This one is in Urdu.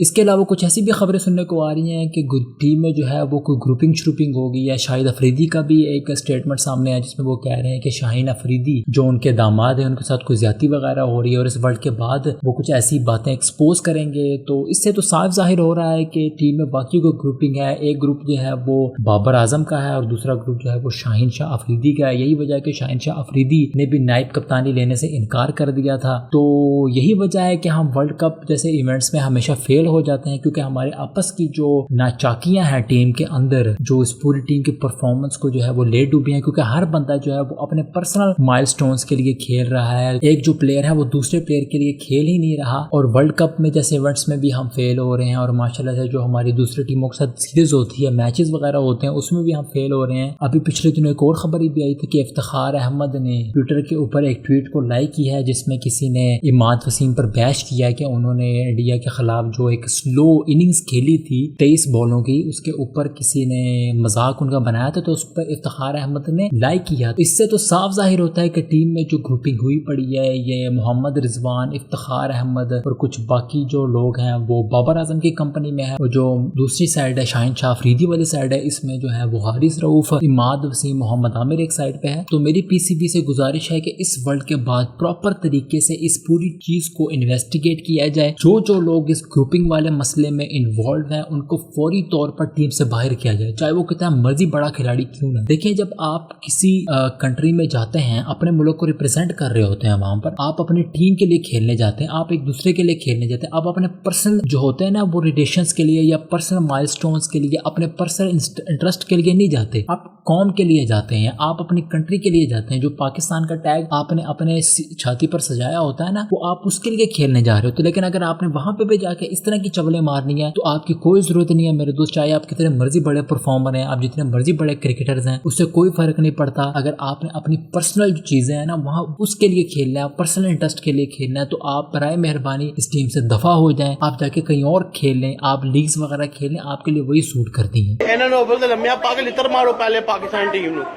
اس کے علاوہ کچھ ایسی بھی خبریں سننے کو آ رہی ہیں کہ ٹیم میں جو ہے وہ کوئی گروپنگ شروپنگ ہوگی، یا شاہد افریدی کا بھی ایک سٹیٹمنٹ سامنے آیا جس میں وہ کہہ رہے ہیں کہ شاہین افریدی جو ان کے داماد ہیں ان کے ساتھ کوئی زیادتی وغیرہ ہو رہی ہے، اور اس ورلڈ کے بعد وہ کچھ ایسی باتیں ایکسپوز کریں گے۔ تو اس سے تو صاف ظاہر ہو رہا ہے کہ ٹیم میں باقی کوئی گروپنگ ہے، ایک گروپ جو ہے وہ بابر اعظم کا ہے اور دوسرا گروپ جو ہے وہ شاہین شاہ افریدی کا ہے۔ یہی وجہ ہے کہ شاہین شاہ افریدی نے بھی نائب کپتانی لینے سے انکار کر دیا تھا۔ تو یہی وجہ ہے کہ ہم ورلڈ کپ جیسے ایونٹس میں ہمیشہ فیل ہو جاتے ہیں، کیونکہ ہمارے آپس کی جو ناچاکیاں ہیں ٹیم کے اندر، جو اس پوری ٹیم کی پرفارمنس کو جو ہے وہ لے ڈوبی ہیں، کیونکہ ہر بندہ جو ہے وہ اپنے پرسنل مائل سٹونز کے لیے کھیل رہا ہے۔ ایک جو پلیئر ہے وہ دوسرے پلیئر کے لیے کھیل ہی نہیں رہا، اور ورلڈ کپ میں جیسے ایونٹس میں بھی ہم فیل ہو رہے ہیں، اور ماشاءاللہ سے جو ہماری دوسری ٹیموں کے ساتھ سیریز ہوتی ہے، میچز وغیرہ ہوتے ہیں، اس میں بھی ہم فیل ہو رہے ہیں۔ ابھی پچھلے دنوں ایک اور خبر بھی آئی تھی کہ افتخار احمد نے ٹویٹر کے اوپر ایک ٹویٹ کو لائک کیا ہے جس میں کسی نے اماد وسیم پر بیش کیا کہ انہوں نے انڈیا کے خلاف جو ایک سلو اننگز کھیلی تھی 23 بالوں کی، اس کے اوپر کسی نے مذاق ان کا بنایا تھا، تو اس پر افتخار احمد نے لائک کیا۔ اس سے تو صاف ظاہر ہوتا ہے کہ ٹیم میں جو گروپنگ ہوئی پڑی ہے، یہ محمد رضوان، افتخار احمد اور کچھ باقی جو لوگ ہیں وہ بابر اعظم کی کمپنی میں ہے، اور جو دوسری سائڈ ہے شاہین شاہ افریدی والی سائڈ ہے، اس میں جو ہے وہ حارث رؤوف، اماد وسیم، محمد عامر ایک سائڈ پہ ہے۔ تو میری پی سی بی سے گزارش ہے کہ اس ورلڈ کے بعد پراپر طریقے سے اس پوری چیز کو انویسٹیگیٹ کیا جائے، جو لوگ اس گروپنگ والے مسئلے میں انوالوڈ ہیں ان کو فوری طور پر ٹیم سے باہر کیا جائے، چاہے وہ کتنا مرضی بڑا کھلاڑی کیوں نہ۔ دیکھیں، جب آپ کسی کنٹری میں جاتے ہیں، اپنے ملک کو ریپرزینٹ کر رہے ہوتے ہیں، وہاں پر آپ اپنی ٹیم کے لیے کھیلنے جاتے ہیں، آپ ایک دوسرے کے لیے کھیلنے جاتے ہیں، آپ اپنے پرسنل جو ہوتے ہیں نا وہ ریلیشنز کے لیے یا پرسنل مائل سٹونز کے لیے، اپنے پرسنل انٹرسٹ کے لیے نہیں جاتے، آپ قوم کے لیے جاتے ہیں، آپ اپنی کنٹری کے لیے جاتے ہیں۔ جو پاکستان کا ٹیگ آپ نے اپنے چھاتی پر سجایا ہوتا ہے نا، وہ آپ اس کے لیے کھیلنے جا رہے ہوتے، لیکن اگر آپ نے وہاں پہ بھی جا کے اس طرح کی چولیں مارنی ہے تو آپ کی کوئی ضرورت نہیں ہے میرے دوست، چاہے آپ کتنے مرضی بڑے پرفارمر ہیں، آپ جتنے مرضی بڑے کرکٹرز ہیں، اس سے کوئی فرق نہیں پڑتا۔ اگر آپ نے اپنی پرسنل جو چیزیں ہیں نا وہاں اس کے لیے کھیلنا ہے، پرسنل انٹرسٹ کے لیے کھیلنا ہے، تو آپ برائے مہربانی اس ٹیم سے دفع ہو جائیں، آپ جا کے کہیں اور کھیل لیں، آپ لیگز وغیرہ کھیلیں، آپ کے لیے وہی سوٹ کرتی ہیں۔